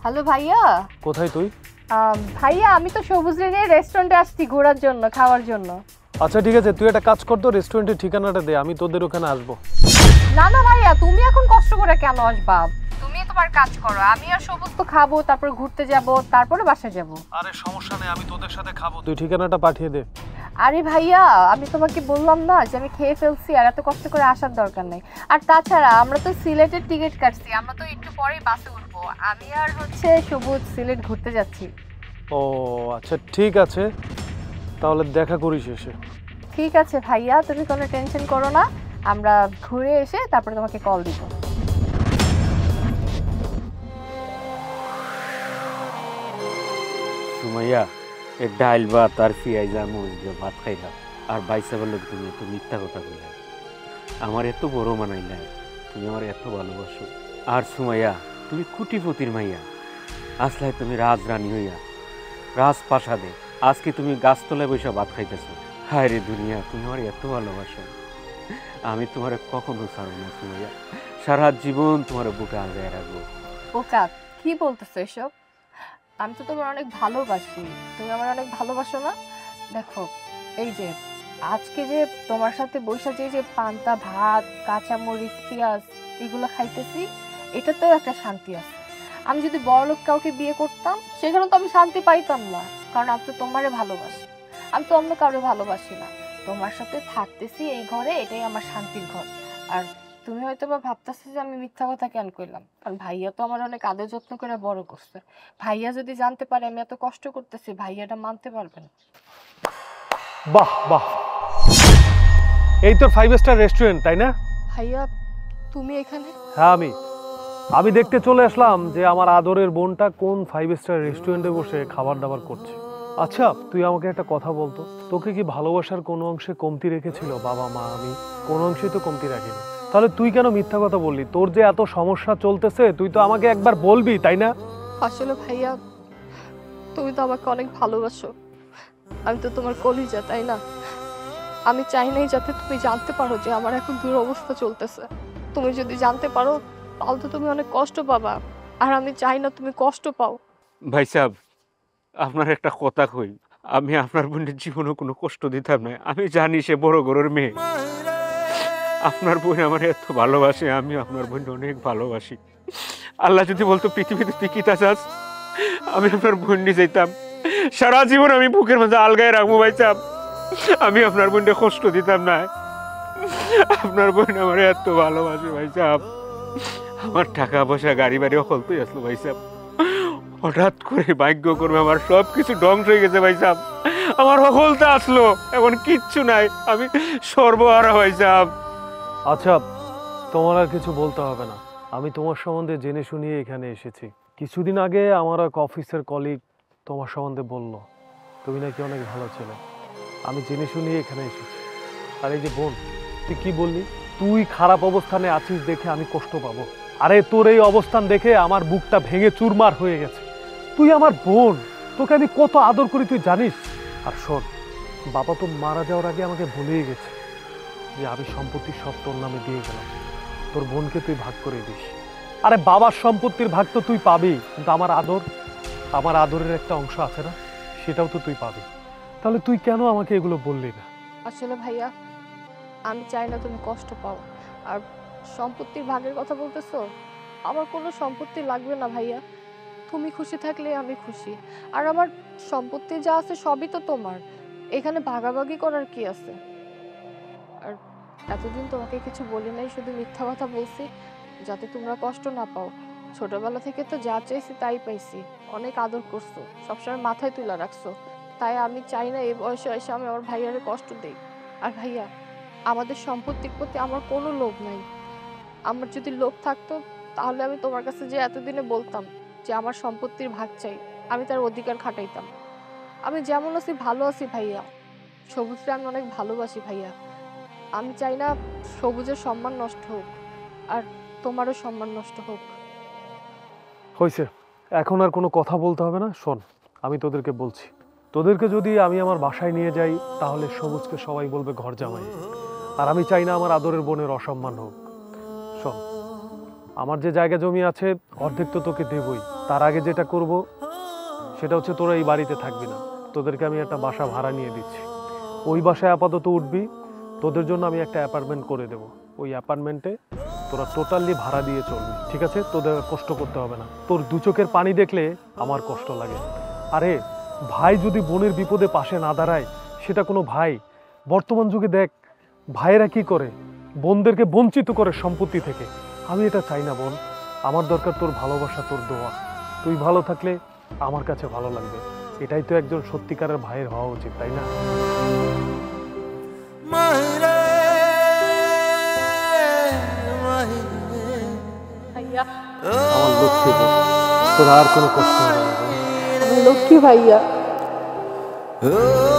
Hello ভাইয়া। কোথায় তুই? ভাইয়া আমি তো সবুজ রেলের রেস্টুরেন্টে আসছি ঘোরার জন্য, খাওয়ার জন্য। আচ্ছা ঠিক আছে, তুই একটা কাজ কর তো, রেস্টুরেন্টের ঠিকানাটা দে, আমি তোদের ওখানে আসবো। না না ভাইয়া, তুমি এখন কষ্ট করে কেন আসবা? তুমি তোমার কাজ করো, আমি আর সবুজ তো খাবো, তারপর ঘুরতে যাব, তারপরে বাসায় যাব। আরে সমস্যা নেই, আমি তোদের সাথে খাবো, তুই ঠিকানাটা পাঠিয়ে দে। আরে ভাইয়া, আমি তোমাকে বললাম না যে আমি খেয়ে ফেলছি, আর এত কষ্ট করে আসার দরকার নেই। আর তাছাড়া আমরা তো সিলেটের টিকিট কাটছি, আমরা তো একটু পরেই বাসে উঠবো। আমি আর সবুজ সিলেট ঘুরতে যাচ্ছি। ও আচ্ছা ঠিক আছে, তাহলে দেখা করিস এসে। ঠিক আছে ভাইয়া, তুমি কোনো টেনশন করো না, আমরা ঘুরে এসে তারপরে তোমাকে কল দিব। সুমাইয়া, এ ডাইল ভাত আর পিঁয়াজ আর মরিচ দিয়ে ভাত খাইলাম, আর বাইসা বললো তুমি এত মিথ্যা কথা কইলা। আমার এত বড় মানাইলা, তুমি আমার এত ভালোবাসো। আর সুমাইয়া, তুমি কুটিপতির মাইয়া, আসলে তুমি রাজরানী হইয়া রাজপ্রাসাদে আজকে তুমি গাছতলায় বসে ভাত খাইতেছো। হায় রে দুনিয়া, তুমি আমার এত ভালোবাসো, আমি তোমার কখনো ছাড়বো না সুমাইয়া, সারা জীবন তোমার বুকে আগায় রাখবো। ওকা, কি বলতেছো এসব? আমি তো তোমার অনেক ভালোবাসি, তুমি আমার অনেক ভালোবাসো না? দেখো, এই যে আজকে যে তোমার সাথে বসে যে পান্তা ভাত, কাঁচা মরিচ, পেঁয়াজ এগুলো খাইতেছি, এটাতেও একটা শান্তি আছে। আমি যদি বড়লোক কাউকে বিয়ে করতাম, সেখানে তো আমি শান্তি পাইতাম না, কারণ আমি তো তোমারে ভালোবাসি। আমি তো অন্য কাউকে ভালোবাসি না। তোমার সাথে থাকতেছি এই ঘরে, এটাই আমার শান্তির ঘর। আর তুমি হয়তো বা ভাবতেছো যে আমি মিথ্যা কথা কেন কইলাম, কারণ ভাইয়া তো আমার অনেক আদর যত্ন করে বড় করছে। ভাইয়া যদি জানতে পারে আমি এত কষ্ট করতেছি, ভাইয়াটা মানতে পারবে না। বাহ বাহ, এই তোর 5 স্টার রেস্টুরেন্ট তাই না? ভাইয়া তুমি এখানে? হ্যাঁ, আমি দেখতে চলে আসলাম যে আমার আদরের বোনটা কোন 5 স্টার রেস্টুরেন্টে বসে খাবার দাবার করছে। আচ্ছা তুই আমাকে একটা কথা বলতো, তোকে কি ভালোবাসার কোনো অংশে কমতি রেখেছিল বাবা মা? আমি কোনো অংশে তো কমতি রাখিনি, তাহলে তুই কেন মিথ্যা কথা বললি? তোর যে এত সমস্যা চলতেছে, তুই তো আমাকে একবার বলবি তাই না? আসলে ভাইয়া, তুমি তো আমাকে অনেক ভালোবাসো, আমি তো তোমার কলিজা, তাই না? আমি চাই নাই যাতে তুমি জানতে পারো যে আমার এখন দুরবস্থা চলতেছে। তুমি যদি জানতে পারো তাহলে তো তুমি অনেক কষ্ট পাবা, আর আমি চাই না তুমি কষ্ট পাও। ভাই সাহেব, আপনার একটা কথা কই, আমি আপনার বোনের জীবনে কোনো কষ্ট দিতাম না। আমি জানি সে বড় ঘরের মেয়ে, আপনার বোন আমার এত ভালোবাসে, আমি আপনার বোন অনেক ভালোবাসি। আল্লাহ যদি বলতো পৃথিবীতে তুই কি চাস, আমি আপনার বোন নিয়ে যেতাম, সারা জীবন আমি বুকের মাঝে আলগায় রাখবো ভাই সাহেব। আমি আপনার বোনকে কষ্ট দিতাম না। আপনার বোন আমার এত ভালোবাসে ভাই সাহেব। আমার টাকা পয়সা গাড়ি বাড়ি অকলতই আসলো ভাই সাহেব, হঠাৎ করে ভাগ্য করবে আমার সব কিছু ধ্বংস হয়ে গেছে ভাই সাহেব। আমার সফলতা আসলো, এখন কিচ্ছু নাই, আমি সর্বহারা ভাই সাহেব। আচ্ছা, তোমার আর কিছু বলতে হবে না, আমি তোমার সম্বন্ধে জেনে শুনিয়ে এখানে এসেছি। কিছুদিন আগে আমার এক অফিসের কলিগ তোমার সম্বন্ধে বলল তুমি নাকি অনেক ভালো ছেলে। আমি জেনে শুনিয়ে এখানে এসেছি। আর এই যে বোন, তুই কি বললি তুই খারাপ অবস্থানে আছিস দেখে আমি কষ্ট পাবো? আরে তোর এই অবস্থান দেখে আমার বুকটা ভেঙে চুরমার হয়ে গেছে। তুই আমার বোন, তোকে আমি কত আদর করি তুই জানিস। আর শোন, বাবা তো মারা যাওয়ার আগে আমাকে বলেই গেছে যে আমি সম্পত্তি সব তোর নামে দিয়ে গেলাম, তোর বোনকে তুই ভাগ করে দিস। আরে বাবার সম্পত্তির ভাগ তো তুই পাবি, কিন্তু আমার আদরের একটা অংশ আছে না, সেটাও তো তুই পাবি। তাহলে তুই কেন আমাকে এগুলো বললি না? আসলে ভাইয়া, আমি চাই না তুমি কষ্ট পাও। আর সম্পত্তির ভাগের কথা বলতেছো, আমার কোনো সম্পত্তি লাগবে না ভাইয়া। তুমি খুশি থাকলে আমি খুশি। আর আমার সম্পত্তি যা আছে সবই তো তোমার, এখানে ভাগাভাগি করার কি আছে? আর এতদিন তোমাকে কিছু বলি নাই, শুধু মিথ্যা কথা বলছি যাতে তোমরা কষ্ট না পাও। ছোটবেলা থেকে তো যা চাইছি তাই পাইছি, অনেক আদর করছো, সবসময় মাথায় তুলে রাখছো। তাই আমি চাই না এই বয়সে এসে আমি আমার ভাইয়ারে কষ্ট দেই। আর ভাইয়া, আমাদের সম্পত্তির প্রতি আমার কোনো লোভ নাই। আমার যদি লোভ থাকতো তাহলে আমি তোমার কাছে যে এতদিনে বলতাম যে আমার সম্পত্তির ভাগ চাই, আমি তার অধিকার খাটাইতাম। আমি যেমন আছি ভালো আছি ভাইয়া, সবুজকে আমি অনেক ভালোবাসি ভাইয়া। আমি চাই না সবুজের সম্মান নষ্ট হোক, আর তোমারও সম্মান নষ্ট হোক। হয়েছে, এখন আর কোনো কথা বলতে হবে না। শোন, আমি তোদেরকে বলছি, তোদেরকে যদি আমি আমার বাসায় নিয়ে যাই তাহলে সবুজকে সবাই বলবে ঘর জামাই, আর আমি চাই না আমার আদরের বোনের অসম্মান হোক। শোন, আমার যে জায়গা জমি আছে অর্ধেক তো তোকে দেবই, তার আগে যেটা করব সেটা হচ্ছে তোরা এই বাড়িতে থাকবি না, তোদেরকে আমি একটা বাসা ভাড়া নিয়ে দিচ্ছি। ওই বাসায় আপাতত উঠবি, তোদের জন্য আমি একটা অ্যাপার্টমেন্ট করে দেব। ওই অ্যাপার্টমেন্টে তোরা টোটালি ভাড়া দিয়ে চলবি, ঠিক আছে? তোদের কষ্ট করতে হবে না। তোর দু চোখের পানি দেখলে আমার কষ্ট লাগে। আরে ভাই যদি বোনের বিপদে পাশে না দাঁড়ায় সেটা কোনো ভাই? বর্তমান যুগে দেখ ভাইয়েরা কি করে, বোনদেরকে বঞ্চিত করে সম্পত্তি থেকে। আমি এটা চাই না বোন, আমার দরকার তোর ভালোবাসা, তোর দোয়া। তুই ভালো থাকলে আমার কাছে ভালো লাগবে। এটাই তো একজন সত্যিকারের ভাইয়ের হওয়া উচিত, তাই না? ভাইয়া, আমার লক্ষ্মী বোন, তোর আর কোনো কষ্ট হবে না বোন। লক্ষ্মী ভাইয়া। Oh